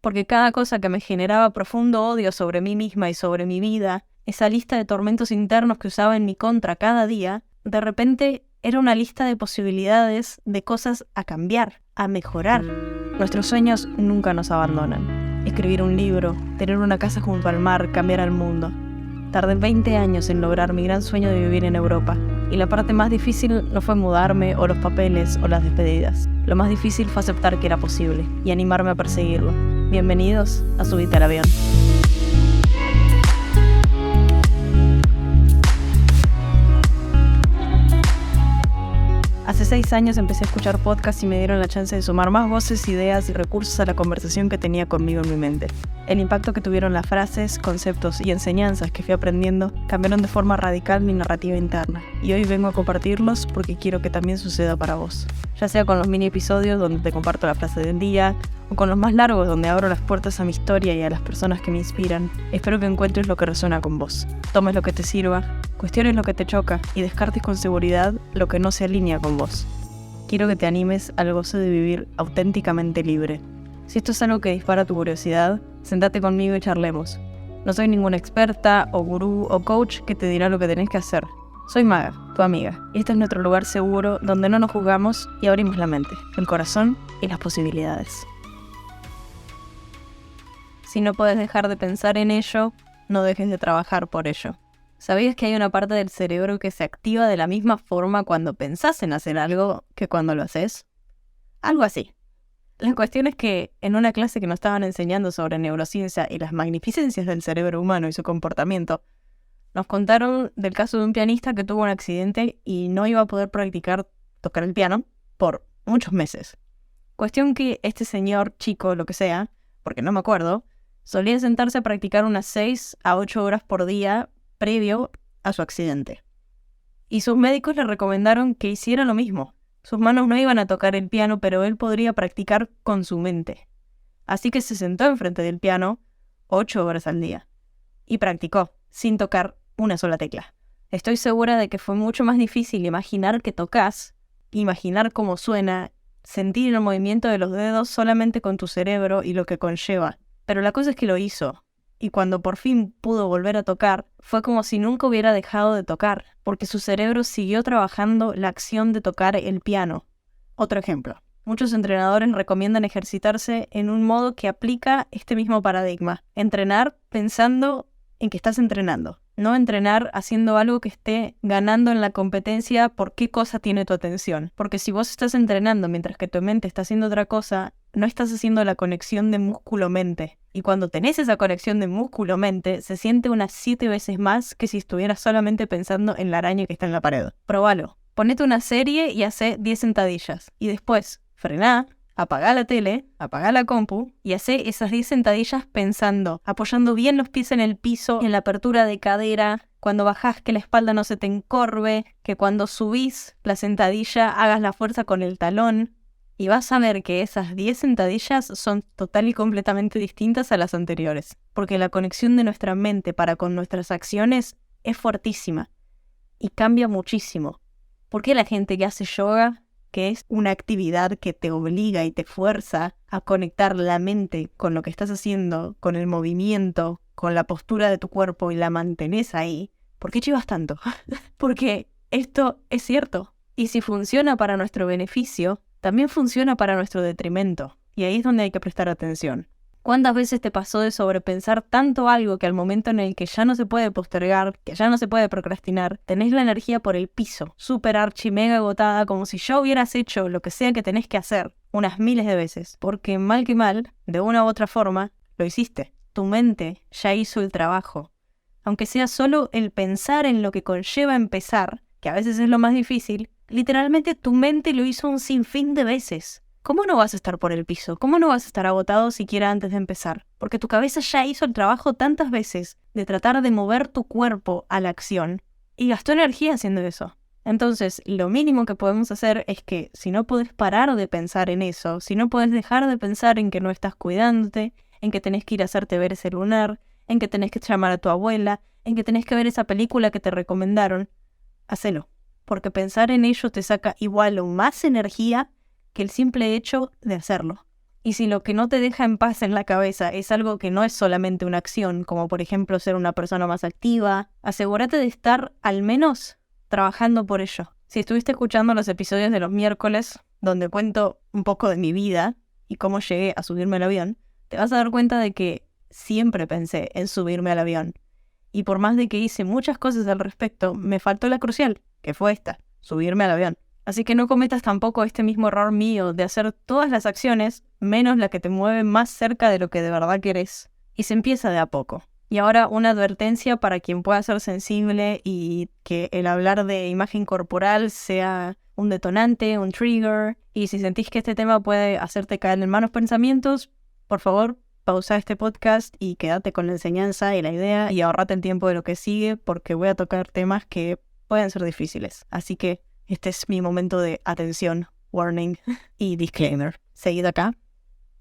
porque cada cosa que me generaba profundo odio sobre mí misma y sobre mi vida, esa lista de tormentos internos que usaba en mi contra cada día, de repente era una lista de posibilidades de cosas a cambiar, a mejorar. Nuestros sueños nunca nos abandonan. Escribir un libro, tener una casa junto al mar, cambiar al mundo. Tardé 20 años en lograr mi gran sueño de vivir en Europa. Y la parte más difícil no fue mudarme, o los papeles, o las despedidas. Lo más difícil fue aceptar que era posible y animarme a perseguirlo. Bienvenidos a Subite al Avión. Hace 6 años empecé a escuchar podcasts y me dieron la chance de sumar más voces, ideas y recursos a la conversación que tenía conmigo en mi mente. El impacto que tuvieron las frases, conceptos y enseñanzas que fui aprendiendo cambiaron de forma radical mi narrativa interna. Y hoy vengo a compartirlos porque quiero que también suceda para vos. Ya sea con los mini episodios donde te comparto la frase del día, o con los más largos donde abro las puertas a mi historia y a las personas que me inspiran. Espero que encuentres lo que resuena con vos. Tomes lo que te sirva, cuestiones lo que te choca y descartes con seguridad lo que no se alinea con vos. Quiero que te animes al goce de vivir auténticamente libre. Si esto es algo que dispara tu curiosidad, sentate conmigo y charlemos. No soy ninguna experta o gurú o coach que te dirá lo que tenés que hacer. Soy Maga, tu amiga, y este es nuestro lugar seguro donde no nos juzgamos y abrimos la mente, el corazón y las posibilidades. Si no puedes dejar de pensar en ello, no dejes de trabajar por ello. ¿Sabías que hay una parte del cerebro que se activa de la misma forma cuando pensás en hacer algo que cuando lo haces? Algo así. La cuestión es que en una clase que nos estaban enseñando sobre neurociencia y las magnificencias del cerebro humano y su comportamiento, nos contaron del caso de un pianista que tuvo un accidente y no iba a poder practicar tocar el piano por muchos meses. Cuestión que este señor, chico, lo que sea, porque no me acuerdo, solía sentarse a practicar unas 6 a 8 horas por día previo a su accidente. Y sus médicos le recomendaron que hiciera lo mismo. Sus manos no iban a tocar el piano, pero él podría practicar con su mente. Así que se sentó enfrente del piano 8 horas al día. Y practicó, sin tocar una sola tecla. Estoy segura de que fue mucho más difícil imaginar que tocas, imaginar cómo suena, sentir el movimiento de los dedos solamente con tu cerebro y lo que conlleva. Pero la cosa es que lo hizo. Y cuando por fin pudo volver a tocar, fue como si nunca hubiera dejado de tocar, porque su cerebro siguió trabajando la acción de tocar el piano. Otro ejemplo. Muchos entrenadores recomiendan ejercitarse en un modo que aplica este mismo paradigma. Entrenar pensando en que estás entrenando. No entrenar haciendo algo que esté ganando en la competencia por qué cosa tiene tu atención. Porque si vos estás entrenando mientras que tu mente está haciendo otra cosa, no estás haciendo la conexión de músculo-mente. Y cuando tenés esa conexión de músculo-mente, se siente unas 7 veces más que si estuvieras solamente pensando en la araña que está en la pared. Probalo. Ponete una serie y hacé 10 sentadillas. Y después, frená, apagá la tele, apagá la compu y hacé esas 10 sentadillas pensando, apoyando bien los pies en el piso, en la apertura de cadera, cuando bajás que la espalda no se te encorve, que cuando subís la sentadilla hagas la fuerza con el talón. Y vas a ver que esas 10 sentadillas son total y completamente distintas a las anteriores, porque la conexión de nuestra mente para con nuestras acciones es fuertísima y cambia muchísimo. ¿Por qué la gente que hace yoga, que es una actividad que te obliga y te fuerza a conectar la mente con lo que estás haciendo, con el movimiento, con la postura de tu cuerpo y la mantenés ahí? ¿Por qué chivas tanto? Porque esto es cierto. Y si funciona para nuestro beneficio, también funciona para nuestro detrimento. Y ahí es donde hay que prestar atención. ¿Cuántas veces te pasó de sobrepensar tanto algo que al momento en el que ya no se puede postergar, que ya no se puede procrastinar, tenés la energía por el piso, súper archi mega agotada, como si ya hubieras hecho lo que sea que tenés que hacer unas miles de veces? Porque mal que mal, de una u otra forma, lo hiciste. Tu mente ya hizo el trabajo. Aunque sea solo el pensar en lo que conlleva empezar, que a veces es lo más difícil, literalmente tu mente lo hizo un sinfín de veces. ¿Cómo no vas a estar por el piso? ¿Cómo no vas a estar agotado siquiera antes de empezar? Porque tu cabeza ya hizo el trabajo tantas veces de tratar de mover tu cuerpo a la acción y gastó energía haciendo eso. Entonces, lo mínimo que podemos hacer es que si no podés parar de pensar en eso, si no podés dejar de pensar en que no estás cuidándote, en que tenés que ir a hacerte ver ese lunar, en que tenés que llamar a tu abuela, en que tenés que ver esa película que te recomendaron, hacelo. Porque pensar en ello te saca igual o más energía que el simple hecho de hacerlo. Y si lo que no te deja en paz en la cabeza es algo que no es solamente una acción, como por ejemplo ser una persona más activa, asegúrate de estar al menos trabajando por ello. Si estuviste escuchando los episodios de los miércoles, donde cuento un poco de mi vida y cómo llegué a subirme al avión, te vas a dar cuenta de que siempre pensé en subirme al avión. Y por más de que hice muchas cosas al respecto, me faltó la crucial, que fue esta, subirme al avión. Así que no cometas tampoco este mismo error mío de hacer todas las acciones menos la que te mueve más cerca de lo que de verdad querés. Y se empieza de a poco. Y ahora una advertencia para quien pueda ser sensible y que el hablar de imagen corporal sea un detonante, un trigger. Y si sentís que este tema puede hacerte caer en malos pensamientos, por favor, pausa este podcast y quédate con la enseñanza y la idea y ahorrate el tiempo de lo que sigue porque voy a tocar temas que pueden ser difíciles. Así que este es mi momento de atención, warning y disclaimer. ¿Seguido acá?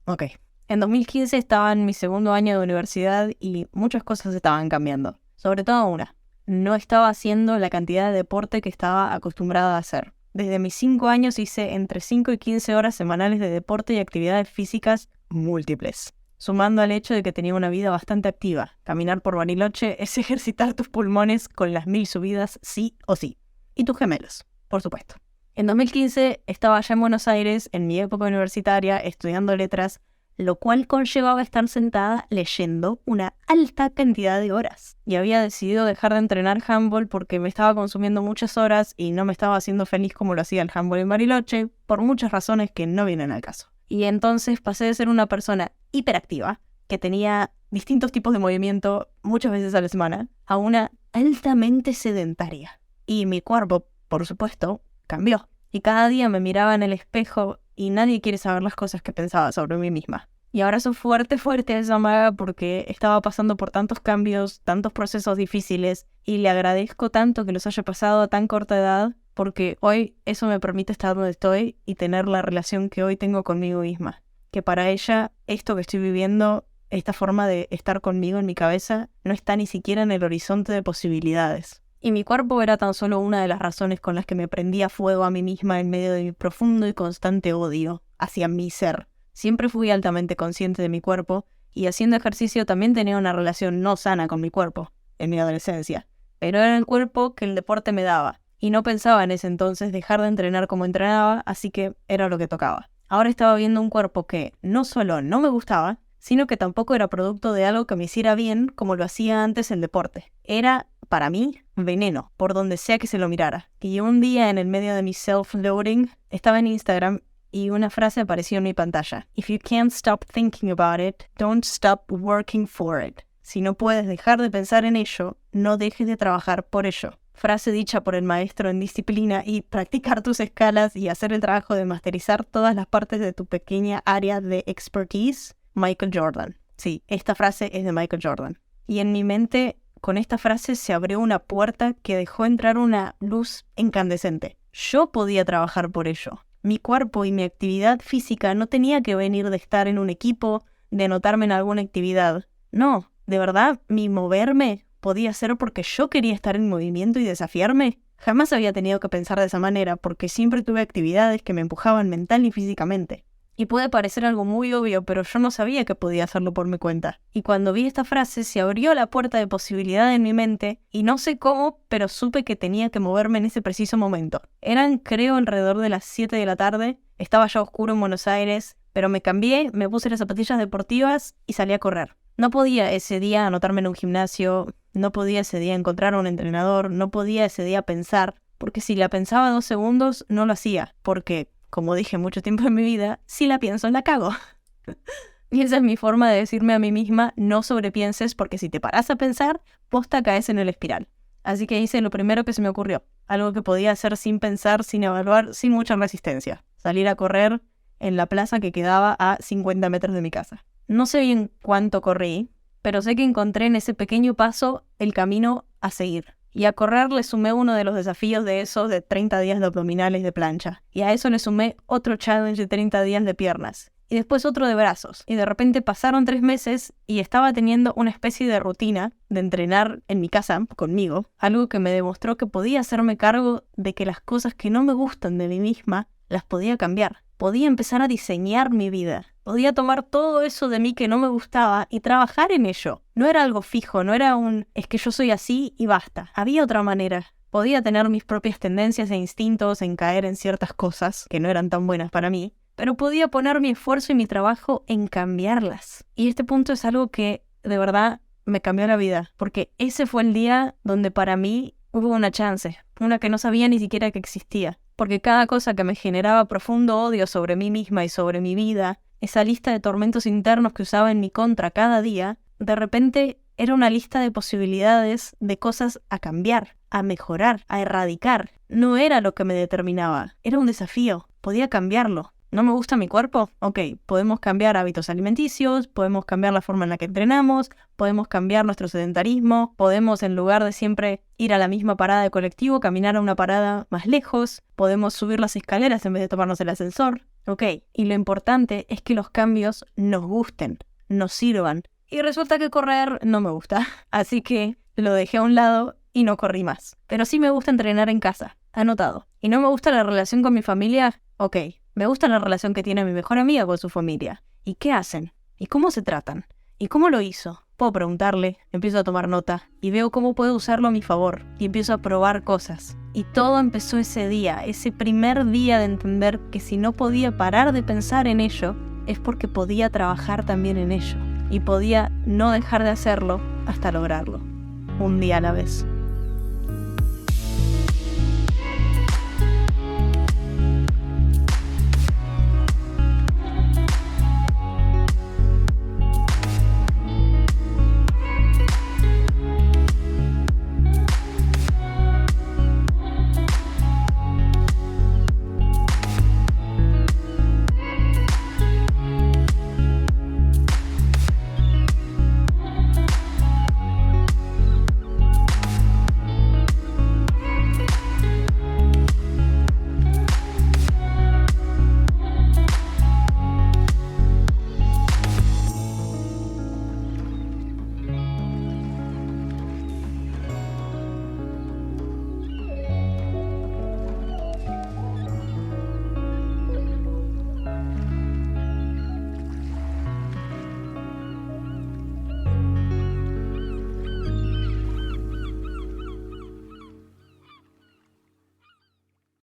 Ok. En 2015 estaba en mi segundo año de universidad y muchas cosas estaban cambiando. Sobre todo una. No estaba haciendo la cantidad de deporte que estaba acostumbrada a hacer. Desde mis 5 años hice entre 5 y 15 horas semanales de deporte y actividades físicas múltiples. Sumando al hecho de que tenía una vida bastante activa. Caminar por Bariloche es ejercitar tus pulmones con las 1000 subidas sí o sí. Y tus gemelos, por supuesto. En 2015 estaba allá en Buenos Aires, en mi época universitaria, estudiando letras, lo cual conllevaba estar sentada leyendo una alta cantidad de horas. Y había decidido dejar de entrenar handball porque me estaba consumiendo muchas horas y no me estaba haciendo feliz como lo hacía el handball en Bariloche, por muchas razones que no vienen al caso. Y entonces pasé de ser una persona hiperactiva, que tenía distintos tipos de movimiento muchas veces a la semana, a una altamente sedentaria. Y mi cuerpo, por supuesto, cambió. Y cada día me miraba en el espejo y nadie quiere saber las cosas que pensaba sobre mí misma. Y abrazo fuerte a esa maga porque estaba pasando por tantos cambios, tantos procesos difíciles y le agradezco tanto que los haya pasado a tan corta edad porque hoy eso me permite estar donde estoy y tener la relación que hoy tengo conmigo misma. Que para ella esto que estoy viviendo, esta forma de estar conmigo en mi cabeza, no está ni siquiera en el horizonte de posibilidades. Y mi cuerpo era tan solo una de las razones con las que me prendía fuego a mí misma en medio de mi profundo y constante odio hacia mi ser. Siempre fui altamente consciente de mi cuerpo y haciendo ejercicio también tenía una relación no sana con mi cuerpo en mi adolescencia. Pero era el cuerpo que el deporte me daba y no pensaba en ese entonces dejar de entrenar como entrenaba, así que era lo que tocaba. Ahora estaba viendo un cuerpo que no solo no me gustaba, sino que tampoco era producto de algo que me hiciera bien como lo hacía antes el deporte. Era, para mí, veneno, por donde sea que se lo mirara. Y un día, en el medio de mi self-loading, estaba en Instagram y una frase apareció en mi pantalla. If you can't stop thinking about it, don't stop working for it. Si no puedes dejar de pensar en ello, no dejes de trabajar por ello. Frase dicha por el maestro en disciplina y practicar tus escalas y hacer el trabajo de masterizar todas las partes de tu pequeña área de expertise. Michael Jordan. Sí, esta frase es de Michael Jordan. Y en mi mente, con esta frase se abrió una puerta que dejó entrar una luz incandescente. Yo podía trabajar por ello. Mi cuerpo y mi actividad física no tenía que venir de estar en un equipo, de anotarme en alguna actividad. No, de verdad, mi moverme podía ser porque yo quería estar en movimiento y desafiarme. Jamás había tenido que pensar de esa manera porque siempre tuve actividades que me empujaban mental y físicamente. Y puede parecer algo muy obvio, pero yo no sabía que podía hacerlo por mi cuenta. Y cuando vi esta frase, se abrió la puerta de posibilidad en mi mente, y no sé cómo, pero supe que tenía que moverme en ese preciso momento. Eran, creo, alrededor de las 7 de la tarde, estaba ya oscuro en Buenos Aires, pero me cambié, me puse las zapatillas deportivas y salí a correr. No podía ese día anotarme en un gimnasio, no podía ese día encontrar a un entrenador, no podía ese día pensar, porque si la pensaba 2 segundos, no lo hacía, porque como dije mucho tiempo en mi vida, si la pienso, la cago. Y esa es mi forma de decirme a mí misma, no sobrepienses, porque si te paras a pensar, posta caes en el espiral. Así que hice lo primero que se me ocurrió, algo que podía hacer sin pensar, sin evaluar, sin mucha resistencia. Salir a correr en la plaza que quedaba a 50 metros de mi casa. No sé bien cuánto corrí, pero sé que encontré en ese pequeño paso el camino a seguir. Y a correr le sumé uno de los desafíos de esos de 30 días de abdominales de plancha. Y a eso le sumé otro challenge de 30 días de piernas. Y después otro de brazos. Y de repente pasaron 3 meses y estaba teniendo una especie de rutina de entrenar en mi casa conmigo. Algo que me demostró que podía hacerme cargo de que las cosas que no me gustan de mí misma las podía cambiar. Podía empezar a diseñar mi vida. Podía tomar todo eso de mí que no me gustaba y trabajar en ello. No era algo fijo, no era es que yo soy así y basta. Había otra manera. Podía tener mis propias tendencias e instintos en caer en ciertas cosas que no eran tan buenas para mí, pero podía poner mi esfuerzo y mi trabajo en cambiarlas. Y este punto es algo que, de verdad, me cambió la vida, porque ese fue el día donde para mí hubo una chance, una que no sabía ni siquiera que existía. Porque cada cosa que me generaba profundo odio sobre mí misma y sobre mi vida, esa lista de tormentos internos que usaba en mi contra cada día, de repente era una lista de posibilidades de cosas a cambiar, a mejorar, a erradicar. No era lo que me determinaba, era un desafío, podía cambiarlo. ¿No me gusta mi cuerpo? Ok, podemos cambiar hábitos alimenticios, podemos cambiar la forma en la que entrenamos, podemos cambiar nuestro sedentarismo, podemos en lugar de siempre ir a la misma parada de colectivo, caminar a una parada más lejos, podemos subir las escaleras en vez de tomarnos el ascensor. Ok, y lo importante es que los cambios nos gusten, nos sirvan. Y resulta que correr no me gusta, así que lo dejé a un lado y no corrí más. Pero sí me gusta entrenar en casa, anotado. ¿Y no me gusta la relación con mi familia? Ok. Me gusta la relación que tiene mi mejor amiga con su familia. ¿Y qué hacen? ¿Y cómo se tratan? ¿Y cómo lo hizo? Puedo preguntarle, empiezo a tomar nota y veo cómo puedo usarlo a mi favor y empiezo a probar cosas. Y todo empezó ese día, ese primer día de entender que si no podía parar de pensar en ello, es porque podía trabajar también en ello y podía no dejar de hacerlo hasta lograrlo, un día a la vez.